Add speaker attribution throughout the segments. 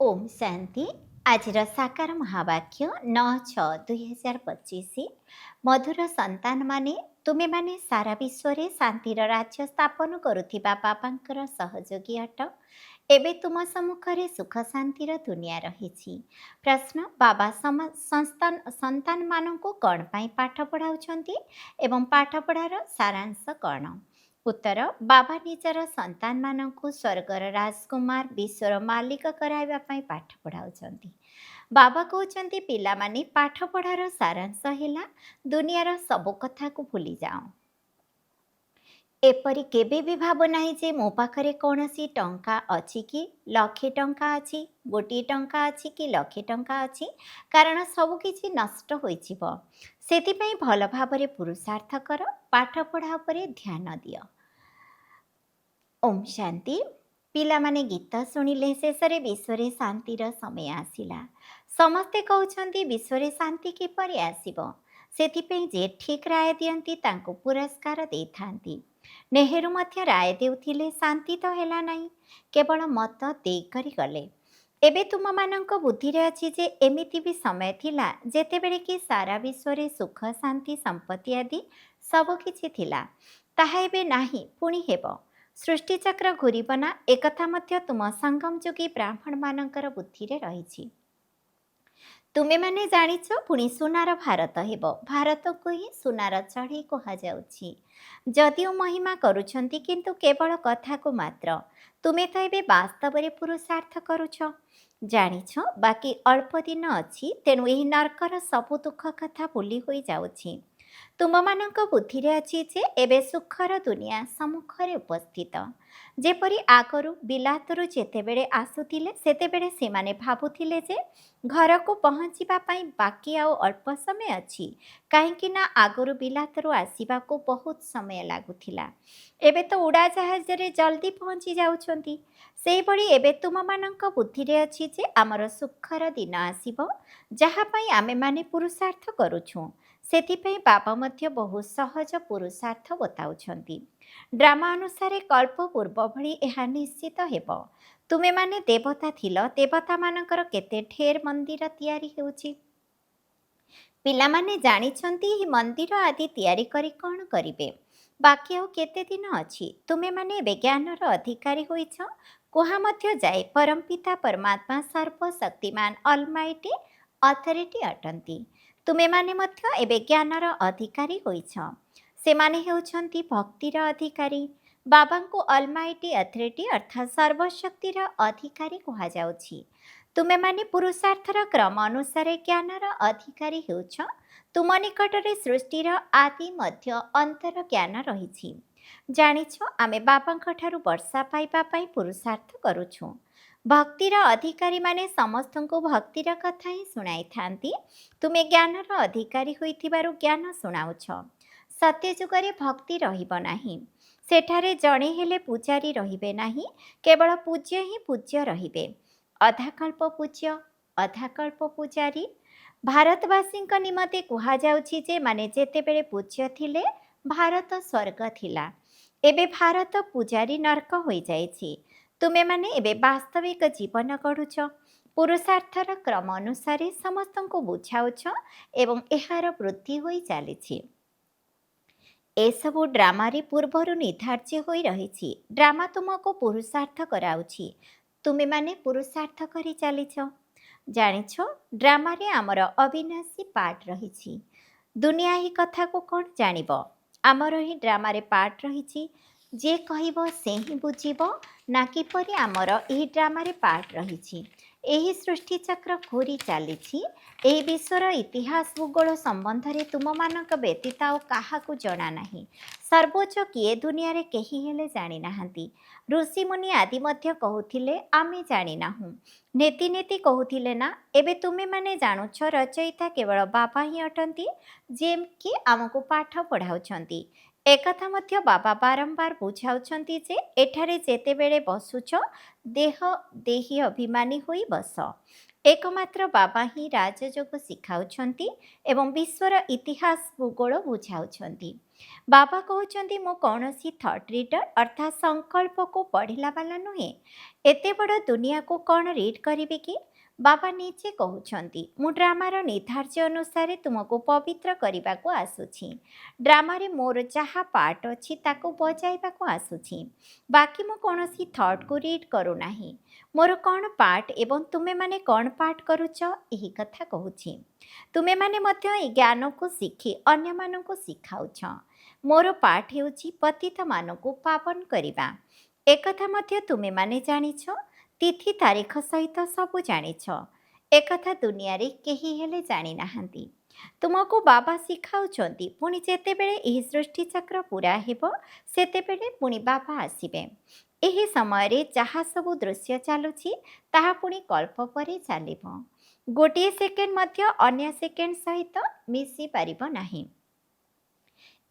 Speaker 1: ओम शांति। आज साकार महावाक्य 9/6/2025। मधुर संतान माने तुमे माने सारा विश्व रे शांतिर राज्य स्थापन करुथिबा बाबांकर सहयोगी अट। एबे तुम सम्मुखरे सुख शांतिर दुनिया रहिछि। प्रश्न, बाबा संस्थान संतान मानकु कौन पाई पाठ पढ़ाउछंती एवं पाठ पढ़ार सारांश कौन? उत्तर, बाबा निजर संतान मानकु स्वर्गर राजकुमार विश्वर मालिक कराइबा पाई पाठ पढ़ाउछंती। बाबा कहउछंती पिलामाने पाठ पढ़ार सारांश हेला दुनियार सबु कथा को भूली जाओ। एपरि केबे भी भाव नाही जे मो पाखरे कौनसी टंका अछि कि लक्षे टंका अछि, गोटी टंका अछि कि लक्षे टंका अछि, कारण सबु किछि नष्ट होइछिब। सेतिपई भल भावरे पुरुषार्थ कर, पाठ पढ़ा उपरे ध्यान दियो। ओम शांति। पिलामाने गीत शुणिले शेषरे विश्वरे शांतिर समय आसिला। समस्ते कहउछंती विश्वरे शांति किपरि आसिब, सेतिपई जे ठीक राय दियंती तांको पुरस्कार देइथांती। नेहरू मध्य राय देउथिले शांति तो हेला नाही, केवल मत देइकरी गले। एबे तुमମାନଙ୍କ बुद्धिरे अछि जे एमिति भी समय थिला जेतेबेले कि सारा विश्वरे सुख शांति संपत्ति आदि सब किछि थिला, ताहा एबे नाही, पुणी हेब। सृष्टि चक्र घूरिब ना, एकथा मध्य तुम संगम जोगी ब्राह्मण मानकर बुद्धिरे रहिछि। तुमे माने जानिछ पुणी सुनार भारत हेब, भारत को ही सुनार चढ़ी कहा जाउछि। जदिओ महिमा करुछंती किंतु केवल कथा को मात्र, तुमे तो एबे वास्तवरे पुरुषार्थ करुछ। जानिछ बाकी अल्प दिन अछि, तेणु एही नरकर सबु दुख कथा भूली होई जाउछि। तुमମାନଙ୍କ बुद्धिरे अछि जे एबे सुखर दुनिया सम्मुखरे उपस्थित। जेपरि आगरु बिलातरु जेतेबेले आसुथिले सेतेबेले सेमाने भाबुथिले जे घरको पहुँचिबा पाई बाकी आउ अल्प समय अछि, काहेकि ना आगरु बिलातरु आसिबाको बहुत समय लागुथिला। एबे तो उड़ाजाहाजरे जल्दी पहुँची जाउछंती। सेहिभଳି एबे तुमମାନଙ୍କ बुद्धिरे अछि जे आमर सुखर दिन आसिब, जाहा पाई आमे माने पुरुषार्थ करुछुं। सेथिपई बाबा मध्य बहु सहज पुरुषार्थ बताउछंती। ड्रामा अनुसारे कल्प पूर्व भଳି ଏହା निश्चित हेब। तुमे माने देवता थिल, देवता मानकर केते ढेर मंदिर तियारी हेउछि। पिलामाने जानिछंती ही मंदिर आदि तियारी करी कौन करिवे। बाकी आउ केते दिन अछि, तुमे माने विज्ञानर अधिकारी होइछ। कुहा मध्य जाए परमपिता परमात्मा सर्वशक्तिमान अलमाइटी अथॉरिटी अटंती। तुमे माने मध्य एबे ज्ञानर अधिकारी होइछ। सेमाने हेउछंती भक्तिर अधिकारी। बाबांको अलमाइटी अथॉरिटी अर्थात सर्वशक्तिर अधिकारी कहा जाउछि। तुमे माने पुरुषार्थर क्रम अनुसारे ज्ञानर अधिकारी हेउछ। तुम निकटरे सृष्टिर आदि मध्य अंतर ज्ञान रहिछि। जानिछ आमे बाबांक ठारु वर्षा पाइबा पाई पुरुषार्थ करुछु। भक्तिर अधिकारी माने समस्तଙ୍କୁ भक्तिर कथा ही सुनाई थांती। तुमे ज्ञानर अधिकारी होइथिबारु ज्ञान सुनाउछ। सत्य जुगरे भक्ति रहिब नाही। सेठारे जणे हेले पूजारी रहिबे नाही, केवल पूज्य ही पूज्य रहिबे। अधाकल्प पूज्य, अधाकल्प पूजारी। भारतवासींक निमते कुहा जाउछि जे माने जेतेबेले पूज्य थिले भारत स्वर्ग थिला, एबे भारत पूजारी नरक होई जाइछि। तुमे माने एबे वास्तविक जीवन गढ़ुछ। पुरुषार्थर क्रम अनुसारे समस्तଙ୍କୁ बुझाउछ एवं एहार वृद्धि होई चालिछि। एसबु ड्रामारे पूर्वरु निर्धार्य होई रहिछि। ड्रामा तुमको पुरुषार्थ कराउछि। तुमे माने पुरुषार्थ करी चालिछ। जानिछ ड्रामारे आमर अविनाशी पार्ट रहिछि। दुनिया ही कथा को कौन जानिब, आमर ही ड्रामारे पार्ट रहिछि। जे कहिब से ही बुझिब ना किपरि आमर एही ड्रामारे पार्ट रहिछि। एही सृष्टि चक्र घूरी चालिछि। एही विश्वर इतिहास भूगोल संबंधरे तुमମାନଙ୍କ व्यतीत आउ काहाकु जणा नाही। सर्वोच्च किए दुनियारे केही हेले जानि नाहांती। ऋषि मुनि आदि मध्य कहुथिले आमे जानि नाहु। नेति नेति कहुथिले ना, एबे तुमे माने जानुछ रचयिता केवल बाबा ही अटंती, जेम कि आमको पाठ पढ़ाउछंती। एकथा मध्य बाबा बारंबार बुझाउछंती जे एठारे जेतेबेले बसुछ देह देही अभिमानी होई बस। एकमात्र बाबा ही राजयोग शिखाउछंती एवं विश्वर इतिहास भूगोल बुझाउछंती। ବାବା କହୁଛନ୍ତି ମୁଁ କୌଣସି ଥଟ୍ ରିଡର ଅର୍ଥାତ୍ ସଂକଳ୍ପକୁ ପଢ଼ିଲା ବାଲା ନୁହେଁ। ଏତେ ବଡ଼ ଦୁନିଆକୁ କ'ଣ ରିଡ୍ କରିବି କି? ବାବା ନିଜେ କହୁଛନ୍ତି ମୁଁ ଡ୍ରାମାର ନିର୍ଦ୍ଧାର୍ଯ୍ୟ ଅନୁସାରେ ତୁମକୁ ପବିତ୍ର କରିବାକୁ ଆସୁଛି। ଡ୍ରାମାରେ ମୋର ଯାହା ପାର୍ଟ ଅଛି ତାକୁ ବଜାଇବାକୁ ଆସୁଛି। ବାକି ମୁଁ କୌଣସି ଥଟ୍କୁ ରିଡ୍ କରୁନାହିଁ। ମୋର କ'ଣ ପାର୍ଟ ଏବଂ ତୁମେମାନେ କ'ଣ ପାର୍ଟ କରୁଛ ଏହି କଥା କହୁଛି। ତୁମେମାନେ ମଧ୍ୟ ଏହି ଜ୍ଞାନକୁ ଶିଖି ଅନ୍ୟମାନଙ୍କୁ ଶିଖାଉଛ। ମୋର ପାଠ ହେଉଛି ପତିତମାନଙ୍କୁ ପାବନ କରିବା। ଏକଥା ମଧ୍ୟ ତୁମେମାନେ ଜାଣିଛ। ତିଥି ତାରିଖ ସହିତ ସବୁ ଜାଣିଛ। ଏକଥା ଦୁନିଆରେ କେହି ହେଲେ ଜାଣିନାହାନ୍ତି। ତୁମକୁ ବାବା ଶିଖାଉଛନ୍ତି ପୁଣି ଯେତେବେଳେ ଏହି ସୃଷ୍ଟିଚକ୍ର ପୂରା ହେବ ସେତେବେଳେ ପୁଣି ବାବା ଆସିବେ। ଏହି ସମୟରେ ଯାହା ସବୁ ଦୃଶ୍ୟ ଚାଲୁଛି ତାହା ପୁଣି କଳ୍ପ ପରେ ଚାଲିବ। ଗୋଟିଏ ସେକେଣ୍ଡ ମଧ୍ୟ ଅନ୍ୟ ସେକେଣ୍ଡ ସହିତ ମିଶିପାରିବ ନାହିଁ।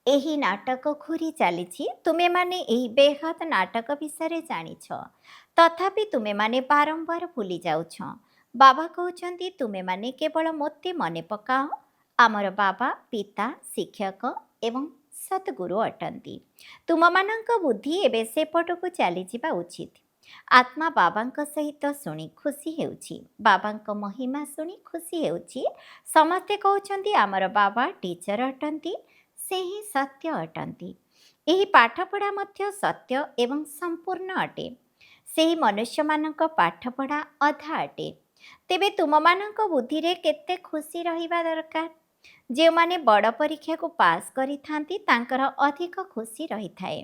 Speaker 1: ଏହି ନାଟକ ଘୁରି ଚାଲିଛି। ତୁମେମାନେ ଏହି ବେହଦ ନାଟକ ବିଷୟରେ ଜାଣିଛ, ତଥାପି ତୁମେମାନେ ବାରମ୍ବାର ଭୁଲି ଯାଉଛ। ବାବା କହୁଛନ୍ତି ତୁମେମାନେ କେବଳ ମୋତେ ମନେ ପକାଅ। ଆମର ବାବା ପିତା ଶିକ୍ଷକ ଏବଂ ସଦ୍ଗୁରୁ ଅଟନ୍ତି। ତୁମମାନଙ୍କ ବୁଦ୍ଧି ଏବେ ସେପଟକୁ ଚାଲିଯିବା ଉଚିତ। ଆତ୍ମା ବାବାଙ୍କ ସହିତ ଶୁଣି ଖୁସି ହେଉଛି, ବାବାଙ୍କ ମହିମା ଶୁଣି ଖୁସି ହେଉଛି। ସମସ୍ତେ କହୁଛନ୍ତି ଆମର ବାବା ଟିଚର ଅଟନ୍ତି, ସେ ହିଁ ସତ୍ୟ ଅଟନ୍ତି। ଏହି ପାଠପଢ଼ା ମଧ୍ୟ ସତ୍ୟ ଏବଂ ସମ୍ପୂର୍ଣ୍ଣ ଅଟେ। ସେହି ମନୁଷ୍ୟମାନଙ୍କ ପାଠପଢ଼ା ଅଧା ଅଟେ। ତେବେ ତୁମମାନଙ୍କ ବୁଦ୍ଧିରେ କେତେ ଖୁସି ରହିବା ଦରକାର। ଯେଉଁମାନେ ବଡ଼ ପରୀକ୍ଷାକୁ ପାସ୍ କରିଥାନ୍ତି ତାଙ୍କର ଅଧିକ ଖୁସି ରହିଥାଏ।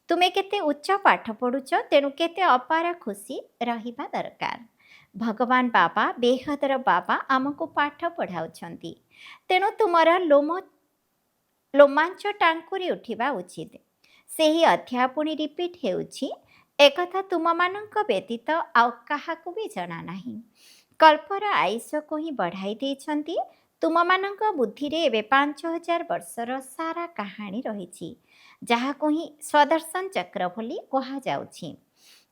Speaker 1: ତୁମେ କେତେ ଉଚ୍ଚ ପାଠ ପଢ଼ୁଛ, ତେଣୁ କେତେ ଅପାର ଖୁସି ରହିବା ଦରକାର। ଭଗବାନ ବାବା ବେହଦର ବାବା ଆମକୁ ପାଠ ପଢ଼ାଉଛନ୍ତି, ତେଣୁ ତୁମର ଲୋମାଞ୍ଚ ଟାଙ୍କୁରି ଉଠିବା ଉଚିତ। ସେହି ଅଧ୍ୟାୟ ପୁଣି ରିପିଟ୍ ହେଉଛି। ଏକଥା ତୁମମାନଙ୍କ ବ୍ୟତୀତ ଆଉ କାହାକୁ ବି ଜଣା ନାହିଁ। କଳ୍ପର ଆୟୁଷକୁ ହିଁ ବଢ଼ାଇ ଦେଇଛନ୍ତି। ତୁମମାନଙ୍କ ବୁଦ୍ଧିରେ ଏବେ 5000 ବର୍ଷର ସାରା କାହାଣୀ ରହିଛି, ଯାହାକୁ ହିଁ ସ୍ୱଦର୍ଶନ ଚକ୍ର ବୋଲି କୁହାଯାଉଛି।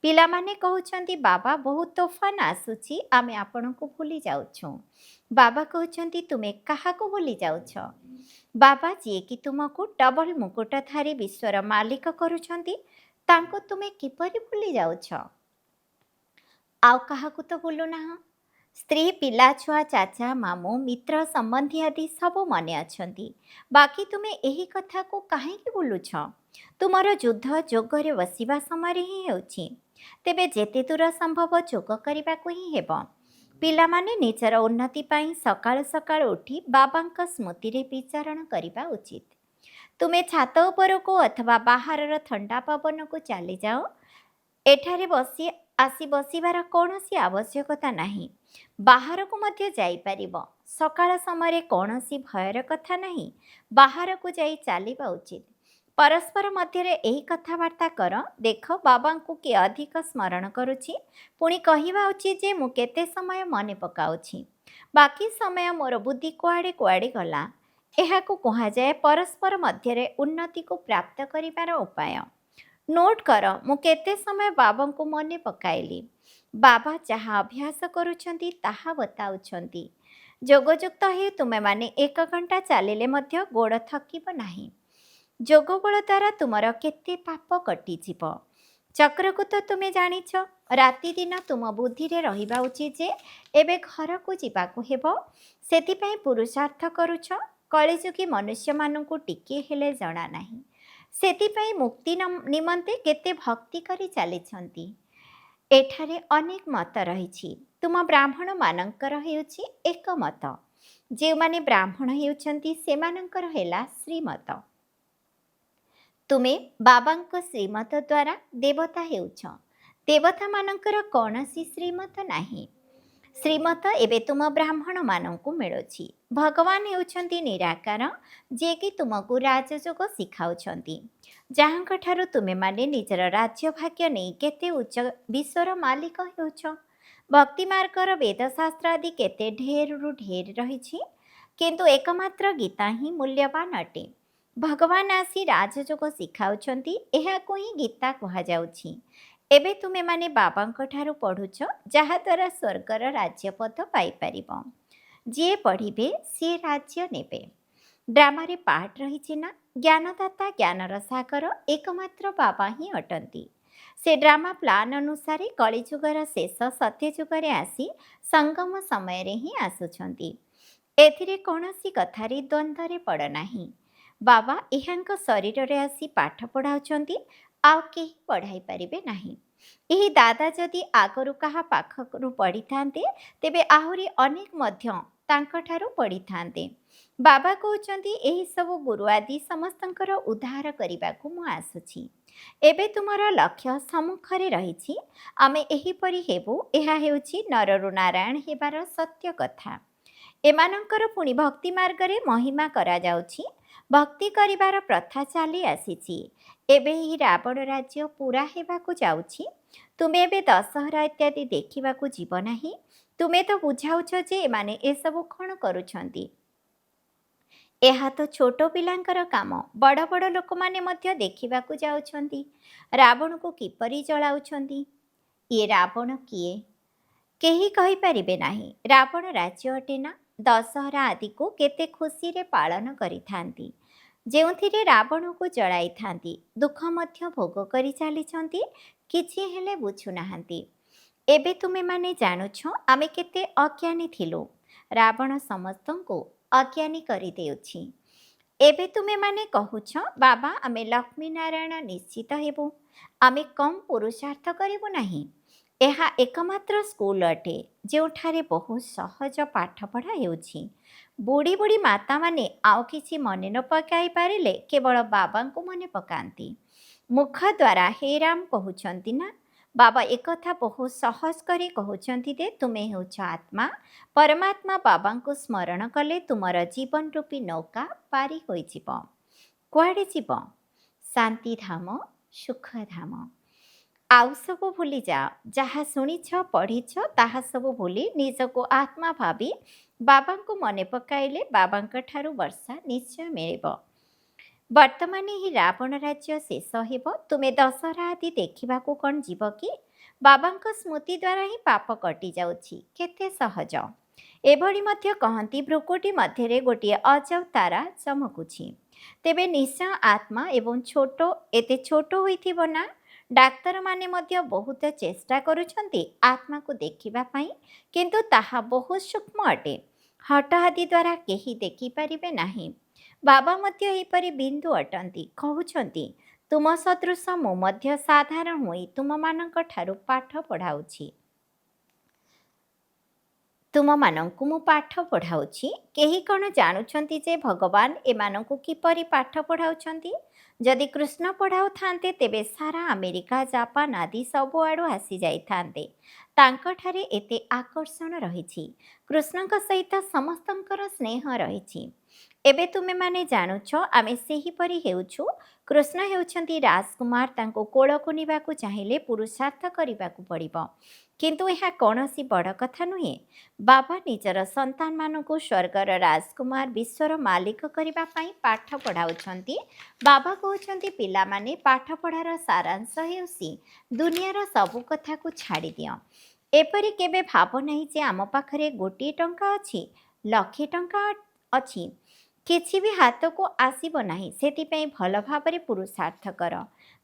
Speaker 1: ପିଲାମାନେ କହୁଛନ୍ତି ବାବା ବହୁତ ତୋଫାନ ଆସୁଛି, ଆମେ ଆପଣଙ୍କୁ ଭୁଲି ଯାଉଛୁ। ବାବା କହୁଛନ୍ତି ତୁମେ କାହାକୁ ଭୁଲି ଯାଉଛ? ବାବା ଯିଏକି ତୁମକୁ ଡବଲ ମୁକୁଟଧାରୀ ବିଶ୍ୱର ମାଲିକ କରୁଛନ୍ତି, ତାଙ୍କୁ ତୁମେ କିପରି ଭୁଲି ଯାଉଛ? ଆଉ କାହାକୁ ତ ଭୁଲୁନାହଁ। ସ୍ତ୍ରୀ, ପିଲା, ଛୁଆ, ଚାଚା, ମାମୁଁ, ମିତ୍ର, ସମ୍ବନ୍ଧୀ ଆଦି ସବୁ ମନେ ଅଛନ୍ତି। ବାକି ତୁମେ ଏହି କଥାକୁ କାହିଁକି ଭୁଲୁଛ? ତୁମର ଯୁଦ୍ଧ ଯୋଗରେ ବସିବା ସମୟରେ ହିଁ ହେଉଛି। ତେବେ ଯେତେ ଦୂର ସମ୍ଭବ ଯୋଗ କରିବାକୁ ହିଁ ହେବ। ପିଲାମାନେ ନିଜର ଉନ୍ନତି ପାଇଁ ସକାଳୁ ସକାଳୁ ଉଠି ବାବାଙ୍କ ସ୍ମୃତିରେ ବିଚରଣ କରିବା ଉଚିତ। ତୁମେ ଛାତ ଉପରକୁ ଅଥବା ବାହାରର ଥଣ୍ଡା ପବନକୁ ଚାଲିଯାଅ। ଏଠାରେ ଆସି ବସିବାର କୌଣସି ଆବଶ୍ୟକତା ନାହିଁ। ବାହାରକୁ ମଧ୍ୟ ଯାଇପାରିବ। ସକାଳ ସମୟରେ କୌଣସି ଭୟର କଥା ନାହିଁ। ବାହାରକୁ ଯାଇ ଚାଲିବା ଉଚିତ। ପରସ୍ପର ମଧ୍ୟରେ ଏହି କଥାବାର୍ତ୍ତା କର, ଦେଖ ବାବାଙ୍କୁ କିଏ ଅଧିକ ସ୍ମରଣ କରୁଛି। ପୁଣି କହିବା ଉଚିତ ଯେ ମୁଁ କେତେ ସମୟ ମନେ ପକାଉଛି, ବାକି ସମୟ ମୋର ବୁଦ୍ଧି କୁଆଡ଼େ କୁଆଡ଼େ ଗଲା। ଏହାକୁ କୁହାଯାଏ ପରସ୍ପର ମଧ୍ୟରେ ଉନ୍ନତିକୁ ପ୍ରାପ୍ତ କରିବାର ଉପାୟ। ନୋଟ୍ କର ମୁଁ କେତେ ସମୟ ବାବାଙ୍କୁ ମନେ ପକାଇଲି। ବାବା ଯାହା ଅଭ୍ୟାସ କରୁଛନ୍ତି ତାହା ବତାଉଛନ୍ତି। ଯୋଗଯୁକ୍ତ ହେଇ ତୁମେମାନେ 1 ଘଣ୍ଟା ଚାଲିଲେ ମଧ୍ୟ ଗୋଡ଼ ଥକିବ ନାହିଁ। ଯୋଗବଳ ଦ୍ୱାରା ତୁମର କେତେ ପାପ କଟିଯିବ। ଚକ୍ରକୁ ତ ତୁମେ ଜାଣିଛ। ରାତିଦିନ ତୁମ ବୁଦ୍ଧିରେ ରହିବା ଉଚିତ ଯେ ଏବେ ଘରକୁ ଯିବାକୁ ହେବ। ସେଥିପାଇଁ ପୁରୁଷାର୍ଥ କରୁଛ। କଳିଯୁଗୀ ମନୁଷ୍ୟମାନଙ୍କୁ ଟିକିଏ ହେଲେ ଜଣା ନାହିଁ। ସେଥିପାଇଁ ମୁକ୍ତି ନିମନ୍ତେ କେତେ ଭକ୍ତି କରି ଚାଲିଛନ୍ତି। ଏଠାରେ ଅନେକ ମତ ରହିଛି। ତୁମ ବ୍ରାହ୍ମଣମାନଙ୍କର ହେଉଛି ଏକ ମତ। ଯେଉଁମାନେ ବ୍ରାହ୍ମଣ ହେଉଛନ୍ତି ସେମାନଙ୍କର ହେଲା ଶ୍ରୀମତ। ତୁମେ ବାବାଙ୍କ ଶ୍ରୀମତ ଦ୍ୱାରା ଦେବତା ହେଉଛ। ଦେବତାମାନଙ୍କର କୌଣସି ଶ୍ରୀମତ ନାହିଁ। ଶ୍ରୀମତ ଏବେ ତୁମ ବ୍ରାହ୍ମଣମାନଙ୍କୁ ମିଳୁଛି। ଭଗବାନ ହେଉଛନ୍ତି ନିରାକାର, ଯିଏକି ତୁମକୁ ରାଜଯୋଗ ଶିଖାଉଛନ୍ତି। ଯାହାଙ୍କଠାରୁ ତୁମେମାନେ ନିଜର ରାଜ୍ୟ ଭାଗ୍ୟ ନେଇ କେତେ ଉଚ୍ଚ ବିଶ୍ୱର ମାଲିକ ହେଉଛ। ଭକ୍ତି ମାର୍ଗର ବେଦଶାସ୍ତ୍ର ଆଦି କେତେ ଢେରରୁ ଢେର ରହିଛି, କିନ୍ତୁ ଏକମାତ୍ର ଗୀତା ହିଁ ମୂଲ୍ୟବାନ ଅଟେ। ଭଗବାନ ଆସି ରାଜଯୋଗ ଶିଖାଉଛନ୍ତି, ଏହାକୁ ହିଁ ଗୀତା କୁହାଯାଉଛି। ଏବେ ତୁମେମାନେ ବାବାଙ୍କ ଠାରୁ ପଢ଼ୁଛ, ଯାହାଦ୍ୱାରା ସ୍ୱର୍ଗର ରାଜ୍ୟପଦ ପାଇପାରିବ। ଯିଏ ପଢ଼ିବେ ସିଏ ରାଜ୍ୟ ନେବେ। ଡ୍ରାମାରେ ପାର୍ଟ ରହିଛି ନା, ଜ୍ଞାନଦାତା ଜ୍ଞାନର ସାଗର ଏକମାତ୍ର ବାବା ହିଁ ଅଟନ୍ତି। ସେ ଡ୍ରାମା ପ୍ଲାନ୍ ଅନୁସାରେ କଳିଯୁଗର ଶେଷ ସତ୍ୟଯୁଗରେ ଆସି ସଙ୍ଗମ ସମୟରେ ହିଁ ଆସୁଛନ୍ତି। ଏଥିରେ କୌଣସି କଥାରେ ଦ୍ୱନ୍ଦ୍ୱରେ ପଡ଼ ନାହିଁ। ବାବା ଏହାଙ୍କ ଶରୀରରେ ଆସି ପାଠ ପଢ଼ାଉଛନ୍ତି, ଆଉ କେହି ପଢ଼ାଇ ପାରିବେ ନାହିଁ। ଏହି ଦାଦା ଯଦି ଆଗରୁ କାହା ପାଖରୁ ପଢ଼ିଥାନ୍ତେ, ତେବେ ଆହୁରି ଅନେକ ମଧ୍ୟ ତାଙ୍କଠାରୁ ପଢ଼ିଥାନ୍ତେ। ବାବା କହୁଛନ୍ତି, ଏହିସବୁ ଗୁରୁ ଆଦି ସମସ୍ତଙ୍କର ଉଦ୍ଧାର କରିବାକୁ ମୁଁ ଆସୁଛି। ଏବେ ତୁମର ଲକ୍ଷ୍ୟ ସମ୍ମୁଖରେ ରହିଛି। ଆମେ ଏହିପରି ହେବୁ, ଏହା ହେଉଛି ନରରୁ ନାରାୟଣ ହେବାର ସତ୍ୟ କଥା। ଏମାନଙ୍କର ପୁଣି ଭକ୍ତି ମାର୍ଗରେ ମହିମା କରାଯାଉଛି। ଭକ୍ତି କରିବାର ପ୍ରଥା ଚାଲି ଆସିଛି। ଏବେ ଏହି ରାବଣ ରାଜ୍ୟ ପୁରା ହେବାକୁ ଯାଉଛି। ତୁମେ ଏବେ ଦଶହରା ଇତ୍ୟାଦି ଦେଖିବାକୁ ଯିବ ନାହିଁ। ତୁମେ ତ ବୁଝାଉଛ ଯେ ଏମାନେ ଏସବୁ କ'ଣ କରୁଛନ୍ତି। ଏହା ତ ଛୋଟ ପିଲାଙ୍କର କାମ। ବଡ଼ ବଡ଼ ଲୋକମାନେ ମଧ୍ୟ ଦେଖିବାକୁ ଯାଉଛନ୍ତି ରାବଣକୁ କିପରି ଜଳାଉଛନ୍ତି। ଇଏ ରାବଣ କିଏ? କେହି କହିପାରିବେ ନାହିଁ। ରାବଣ ରାଜ୍ୟ ଅଟେ ନା। ଦଶହରା ଆଦିକୁ କେତେ ଖୁସିରେ ପାଳନ କରିଥାନ୍ତି, ଯେଉଁଥିରେ ରାବଣକୁ ଜଳାଇଥାନ୍ତି। ଦୁଃଖ ମଧ୍ୟ ଭୋଗ କରି ଚାଲିଛନ୍ତି, କିଛି ହେଲେ ବୁଝୁନାହାନ୍ତି। ଏବେ ତୁମେମାନେ ଜାଣୁଛ ଆମେ କେତେ ଅଜ୍ଞାନୀ ଥିଲୁ। ରାବଣ ସମସ୍ତଙ୍କୁ ଅଜ୍ଞାନୀ କରିଦେଉଛି। ଏବେ ତୁମେମାନେ କହୁଛ, ବାବା ଆମେ ଲକ୍ଷ୍ମୀ ନାରାୟଣ ନିଶ୍ଚିତ ହେବୁ, ଆମେ କମ୍ ପୁରୁଷାର୍ଥ କରିବୁ ନାହିଁ। ଏହା ଏକମାତ୍ର ସ୍କୁଲ ଅଟେ, ଯେଉଁଠାରେ ବହୁ ସହଜ ପାଠପଢ଼ା ହେଉଛି। ବୁଢ଼ୀ ବୁଢ଼ୀ ମାତାମାନେ ଆଉ କିଛି ମନେ ନ ପକାଇ ପାରିଲେ କେବଳ ବାବାଙ୍କୁ ମନେ ପକାନ୍ତି। ମୁଖ ଦ୍ୱାରା ହେ ରାମ କହୁଛନ୍ତି ନା। ବାବା ଏକଥା ବହୁ ସହଜ କରି କହୁଛନ୍ତି ଯେ ତୁମେ ହେଉଛ ଆତ୍ମା। ପରମାତ୍ମା ବାବାଙ୍କୁ ସ୍ମରଣ କଲେ ତୁମର ଜୀବନ ରୂପୀ ନୌକା ପାରି ହୋଇଯିବ। କୁଆଡ଼େ ଯିବ? ଶାନ୍ତିଧାମ, ସୁଖଧାମ। ଆଉ ସବୁ ଭୁଲିଯାଅ। ଯାହା ଶୁଣିଛ ପଢ଼ିଛ ତାହା ସବୁ ଭୁଲି ନିଜକୁ ଆତ୍ମା ଭାବି ବାବାଙ୍କୁ ମନେ ପକାଇଲେ ବାବାଙ୍କ ଠାରୁ ବର୍ଷା ନିଶ୍ଚୟ ମିଳିବ। ବର୍ତ୍ତମାନ ଏହି ରାବଣ ରାଜ୍ୟ ଶେଷ ହେବ। ତୁମେ ଦଶହରା ଆଦି ଦେଖିବାକୁ କ'ଣ ଯିବ କି? ବାବାଙ୍କ ସ୍ମୃତି ଦ୍ୱାରା ହିଁ ପାପ କଟିଯାଉଛି। କେତେ ସହଜ। ଏଭଳି ମଧ୍ୟ କହନ୍ତି, ଭ୍ରୁକୁଟି ମଧ୍ୟରେ ଗୋଟିଏ ଅଜବ ତାରା ଚମକୁଛି। ତେବେ ନିଶ୍ଚୟ ଆତ୍ମା ଏବଂ ଏତେ ଛୋଟ ହୋଇଥିବ ନା। ଡାକ୍ତରମାନେ ମଧ୍ୟ ବହୁତ ଚେଷ୍ଟା କରୁଛନ୍ତି ଆତ୍ମାକୁ ଦେଖିବା ପାଇଁ, କିନ୍ତୁ ତାହା ବହୁତ ସୂକ୍ଷ୍ମ ଅଟେ। ହଟ ଆଦି ଦ୍ୱାରା କେହି ଦେଖିପାରିବେ ନାହିଁ। ବାବା ମଧ୍ୟ ଏହିପରି ବିନ୍ଦୁ ଅଟନ୍ତି। କହୁଛନ୍ତି, ତୁମ ସଦୃଶ ମୁଁ ମଧ୍ୟ ସାଧାରଣ ହୋଇ ତୁମମାନଙ୍କ ଠାରୁ ପାଠ ପଢ଼ାଉଛି। ତୁମମାନଙ୍କୁ ମୁଁ ପାଠ ପଢ଼ାଉଛି। କେହି କ'ଣ ଜାଣୁଛନ୍ତି ଯେ ଭଗବାନ ଏମାନଙ୍କୁ କିପରି ପାଠ ପଢ଼ାଉଛନ୍ତି? ଯଦି କୃଷ୍ଣ ପଢ଼ାଉଥାନ୍ତେ, ତେବେ ସାରା ଆମେରିକା, ଜାପାନ ଆଦି ସବୁଆଡ଼ୁ ଆସିଯାଇଥାନ୍ତେ। ତାଙ୍କଠାରେ ଏତେ ଆକର୍ଷଣ ରହିଛି। କୃଷ୍ଣଙ୍କ ସହିତ ସମସ୍ତଙ୍କର ସ୍ନେହ ରହିଛି। ଏବେ ତୁମେମାନେ ଜାଣୁଛ ଆମେ ସେହିପରି ହେଉଛୁ। କୃଷ୍ଣ ହେଉଛନ୍ତି ରାଜକୁମାର। ତାଙ୍କୁ କୋଳକୁ ନେବାକୁ ଚାହିଁଲେ ପୁରୁଷାର୍ଥ କରିବାକୁ ପଡ଼ିବ। କିନ୍ତୁ ଏହା କୌଣସି ବଡ଼ କଥା ନୁହେଁ। ବାବା ନିଜର ସନ୍ତାନମାନଙ୍କୁ ସ୍ୱର୍ଗର ରାଜକୁମାର, ବିଶ୍ୱର ମାଲିକ କରିବା ପାଇଁ ପାଠ ପଢ଼ାଉଛନ୍ତି। ବାବା କହୁଛନ୍ତି, ପିଲାମାନେ ପାଠପଢ଼ାର ସାରାଂଶ ହେଉଛି ଦୁନିଆର ସବୁ କଥାକୁ ଛାଡ଼ିଦିଅ। ଏପରି କେବେ ଭାବ ନାହିଁ ଯେ ଆମ ପାଖରେ ଗୋଟିଏ ଟଙ୍କା ଅଛି, ଲକ୍ଷେ ଟଙ୍କା ଅଛି। କିଛି ବି ହାତକୁ ଆସିବ ନାହିଁ। ସେଥିପାଇଁ ଭଲ ଭାବରେ ପୁରୁଷାର୍ଥ କର।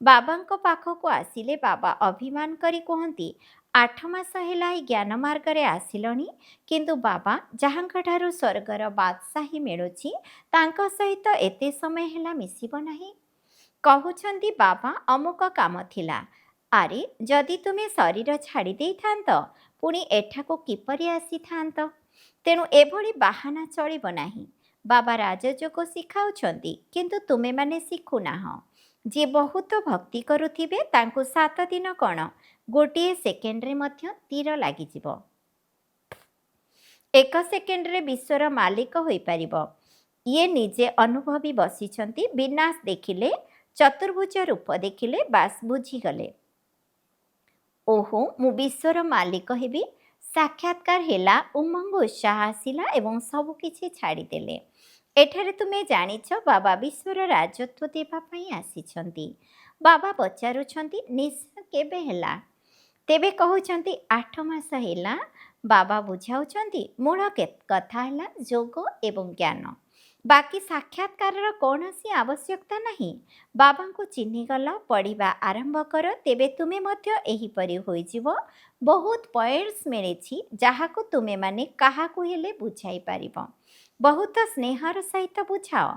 Speaker 1: ବାବାଙ୍କ ପାଖକୁ ଆସିଲେ ବାବା ଅଭିମାନ କରି କୁହନ୍ତି, 8 ମାସ ହେଲା ଏହି ଜ୍ଞାନ ମାର୍ଗରେ ଆସିଲଣି, କିନ୍ତୁ ବାବା ଯାହାଙ୍କଠାରୁ ସ୍ୱର୍ଗର ବାଦଶାହୀ ମିଳୁଛି ତାଙ୍କ ସହିତ ଏତେ ସମୟ ହେଲା ମିଶିବ ନାହିଁ। କହୁଛନ୍ତି, ବାବା ଅମୁକ କାମ ଥିଲା। ଆରେ ଯଦି ତୁମେ ଶରୀର ଛାଡ଼ି ଦେଇଥାନ୍ତ, ପୁଣି ଏଠାକୁ କିପରି ଆସିଥାନ୍ତ? ତେଣୁ ଏଭଳି ବାହାନା ଚଳିବ ନାହିଁ। ବାବା ରାଜଯୋଗ ଶିଖାଉଛନ୍ତି, କିନ୍ତୁ ତୁମେମାନେ ଶିଖୁନାହଁ। ଯିଏ ବହୁତ ଭକ୍ତି କରୁଥିବେ ତାଙ୍କୁ 7 ଦିନ କ'ଣ, ଗୋଟିଏ ସେକେଣ୍ଡରେ ମଧ୍ୟ ତୀର ଲାଗିଯିବ। 1 ସେକେଣ୍ଡରେ ବିଶ୍ୱର ମାଲିକ ହୋଇପାରିବ। ଇଏ ନିଜେ ଅନୁଭବୀ ବସିଛନ୍ତି। ବିନାଶ ଦେଖିଲେ, ଚତୁର୍ଭୁଜ ରୂପ ଦେଖିଲେ ବାସ୍ ବୁଝିଗଲେ। ଓହୋ, ମୁଁ ବିଶ୍ୱର ମାଲିକ ହେବି। ସାକ୍ଷାତକାର ହେଲା, ଉମଙ୍ଗ ଉତ୍ସାହ ଆସିଲା ଏବଂ ସବୁ କିଛି ଛାଡ଼ିଦେଲେ। ଏଠାରେ ତୁମେ ଜାଣିଛ ବାବା ବିଶ୍ୱର ରାଜତ୍ୱ ଦେବା ପାଇଁ ଆସିଛନ୍ତି। ବାବା ପଚାରୁଛନ୍ତି, ନିଶ୍ଚୟ କେବେ ହେଲା? ତେବେ କହୁଛନ୍ତି 8 ମାସ ହେଲା। ବାବା ବୁଝାଉଛନ୍ତି, ମୂଳ କଥା ହେଲା ଯୋଗ ଏବଂ ଜ୍ଞାନ। ବାକି ସାକ୍ଷାତକାରର କୌଣସି ଆବଶ୍ୟକତା ନାହିଁ। ବାବାଙ୍କୁ ଚିହ୍ନିଗଲ, ପଢ଼ିବା ଆରମ୍ଭ କର, ତେବେ ତୁମେ ମଧ୍ୟ ଏହିପରି ହୋଇଯିବ। ବହୁତ ପଏଣ୍ଟସ୍ ମିଳିଛି ଯାହାକୁ ତୁମେମାନେ କାହାକୁ ହେଲେ ବୁଝାଇ ପାରିବ। ବହୁତ ସ୍ନେହର ସହିତ ବୁଝାଅ।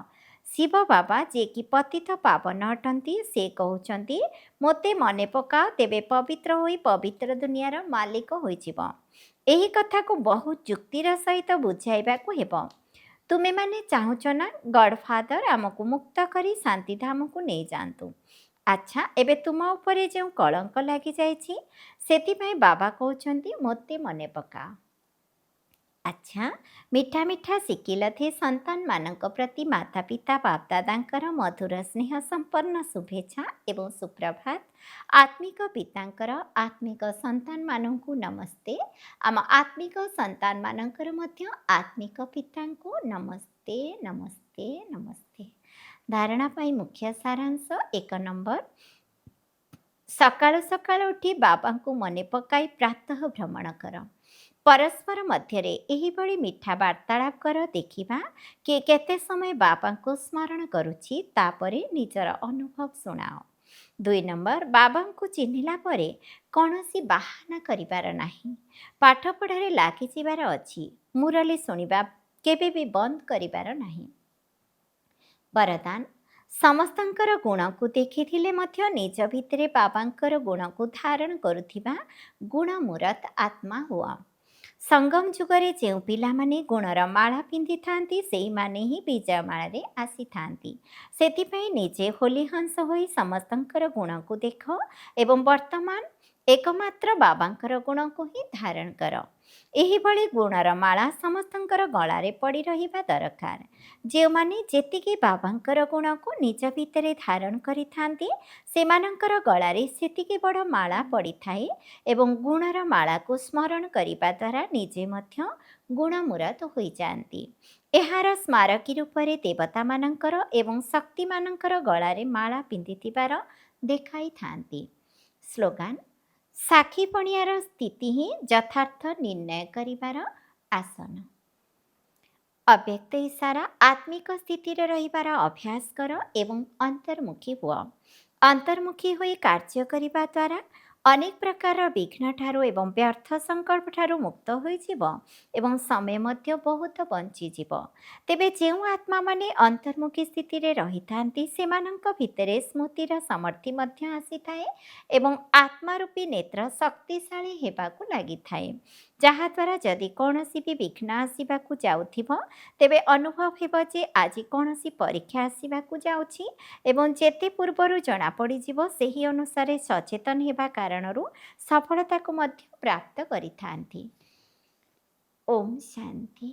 Speaker 1: ଶିବ ବାବା ଯିଏକି ପତିତ ପାବନ ଅଟନ୍ତି, ସେ କହୁଛନ୍ତି ମୋତେ ମନେ ପକାଅ, ତେବେ ପବିତ୍ର ହୋଇ ପବିତ୍ର ଦୁନିଆର ମାଲିକ ହୋଇଯିବ। ଏହି କଥାକୁ ବହୁତ ଯୁକ୍ତିର ସହିତ ବୁଝାଇବାକୁ ହେବ। ତୁମେମାନେ ଚାହୁଁଛ ନା ଗଡ଼ଫାଦର ଆମକୁ ମୁକ୍ତ କରି ଶାନ୍ତିଧାମକୁ ନେଇଯାଆନ୍ତୁ। ଆଚ୍ଛା, ଏବେ ତୁମ ଉପରେ ଯେଉଁ କଳଙ୍କ ଲାଗିଯାଇଛି, ସେଥିପାଇଁ ବାବା କହୁଛନ୍ତି ମୋତେ ମନେ ପକାଅ। ଆଚ୍ଛା, ମିଠା ମିଠା ଶିକିଲଥି ସନ୍ତାନମାନଙ୍କ ପ୍ରତି ମାତା ପିତା ବାପଦାଦାଙ୍କର ମଧୁର ସ୍ନେହ ସମ୍ପନ୍ନ ଶୁଭେଚ୍ଛା ଏବଂ ସୁପ୍ରଭାତ। ଆତ୍ମିକ ପିତାଙ୍କର ଆତ୍ମିକ ସନ୍ତାନମାନଙ୍କୁ ନମସ୍ତେ। ଆମ ଆତ୍ମିକ ସନ୍ତାନମାନଙ୍କର ମଧ୍ୟ ଆତ୍ମିକ ପିତାଙ୍କୁ ନମସ୍ତେ ନମସ୍ତେ ନମସ୍ତେ। ଧାରଣା ପାଇଁ ମୁଖ୍ୟ ସାରାଂଶ 1 ନମ୍ବର, ସକାଳୁ ସକାଳୁ ଉଠି ବାବାଙ୍କୁ ମନେ ପକାଇ ପ୍ରାତଃ ଭ୍ରମଣ କର। ପରସ୍ପର ମଧ୍ୟରେ ଏହିଭଳି ମିଠା ବାର୍ତ୍ତାଳାପ କର, ଦେଖିବା କିଏ କେତେ ସମୟ ବାବାଙ୍କୁ ସ୍ମରଣ କରୁଛି, ତାପରେ ନିଜର ଅନୁଭବ ଶୁଣାଅ। 2 ନମ୍ବର, ବାବାଙ୍କୁ ଚିହ୍ନିଲା ପରେ କୌଣସି ବାହାନା କରିବାର ନାହିଁ। ପାଠପଢ଼ାରେ ଲାଗିଯିବାର ଅଛି। ମୁରଲି ଶୁଣିବା କେବେ ବି ବନ୍ଦ କରିବାର ନାହିଁ। ବରଦାନ, ସମସ୍ତଙ୍କର ଗୁଣକୁ ଦେଖିଥିଲେ ମଧ୍ୟ ନିଜ ଭିତରେ ବାବାଙ୍କର ଗୁଣକୁ ଧାରଣ କରୁଥିବା ଗୁଣମୂରତ ଆତ୍ମା ହୁଅ। ସଙ୍ଗମ ଯୁଗରେ ଯେଉଁ ପିଲାମାନେ ଗୁଣର ମାଳା ପିନ୍ଧିଥାନ୍ତି, ସେଇମାନେ ହିଁ ବିଜୟମାଳାରେ ଆସିଥାନ୍ତି। ସେଥିପାଇଁ ନିଜେ ହୋଲି ହଂସ ହୋଇ ସମସ୍ତଙ୍କର ଗୁଣକୁ ଦେଖ ଏବଂ ବର୍ତ୍ତମାନ ଏକମାତ୍ର ବାବାଙ୍କର ଗୁଣକୁ ହିଁ ଧାରଣ କର। ଏହିଭଳି ଗୁଣର ମାଳା ସମସ୍ତଙ୍କର ଗଳାରେ ପଡ଼ି ରହିବା ଦରକାର। ଯେଉଁମାନେ ଯେତିକି ବାବାଙ୍କର ଗୁଣକୁ ନିଜ ଭିତରେ ଧାରଣ କରିଥାନ୍ତି, ସେମାନଙ୍କର ଗଳାରେ ସେତିକି ବଡ଼ ମାଳା ପଡ଼ିଥାଏ ଏବଂ ଗୁଣର ମାଳାକୁ ସ୍ମରଣ କରିବା ଦ୍ୱାରା ନିଜେ ମଧ୍ୟ ଗୁଣମୂରତ ହୋଇଯାଆନ୍ତି। ଏହାର ସ୍ମାରକୀ ରୂପରେ ଦେବତାମାନଙ୍କର ଏବଂ ଶକ୍ତିମାନଙ୍କର ଗଳାରେ ମାଳା ପିନ୍ଧିଥିବାର ଦେଖାଇଥାନ୍ତି। ସ୍ଲୋଗାନ, ସାକ୍ଷୀପଣିଆର ସ୍ଥିତି ହିଁ ଯଥାର୍ଥ ନିର୍ଣ୍ଣୟ କରିବାର ଆସନ। ଅବ୍ୟକ୍ତ ଇଶାରା, ଆତ୍ମିକ ସ୍ଥିତିରେ ରହିବାର ଅଭ୍ୟାସ କର ଏବଂ ଅନ୍ତର୍ମୁଖୀ ହୁଅ। ଅନ୍ତର୍ମୁଖୀ ହୋଇ କାର୍ଯ୍ୟ କରିବା ଦ୍ୱାରା ଅନେକ ପ୍ରକାରର ବିଘ୍ନଠାରୁ ଏବଂ ବ୍ୟର୍ଥ ସଂକଳ୍ପଠାରୁ ମୁକ୍ତ ହୋଇଯିବ ଏବଂ ସମୟ ମଧ୍ୟ ବହୁତ ବଞ୍ଚିଯିବ। ତେବେ ଯେଉଁ ଆତ୍ମାମାନେ ଅନ୍ତର୍ମୁଖୀ ସ୍ଥିତିରେ ରହିଥାନ୍ତି, ସେମାନଙ୍କ ଭିତରେ ସ୍ମୃତିର ସମର୍ଥି ମଧ୍ୟ ଆସିଥାଏ ଏବଂ ଆତ୍ମାରୂପୀ ନେତ୍ର ଶକ୍ତିଶାଳୀ ହେବାକୁ ଲାଗିଥାଏ, ଯାହାଦ୍ୱାରା ଯଦି କୌଣସି ବି ବିଘ୍ନ ଆସିବାକୁ ଯାଉଥିବ, ତେବେ ଅନୁଭବ ହେବ ଯେ ଆଜି କୌଣସି ପରୀକ୍ଷା ଆସିବାକୁ ଯାଉଛି ଏବଂ ଯେତେ ପୂର୍ବରୁ ଜଣାପଡ଼ିଯିବ, ସେହି ଅନୁସାରେ ସଚେତନ ହେବା କାରଣରୁ ସଫଳତାକୁ ମଧ୍ୟ ପ୍ରାପ୍ତ କରିଥାନ୍ତି। ଓମ୍ ଶାନ୍ତି।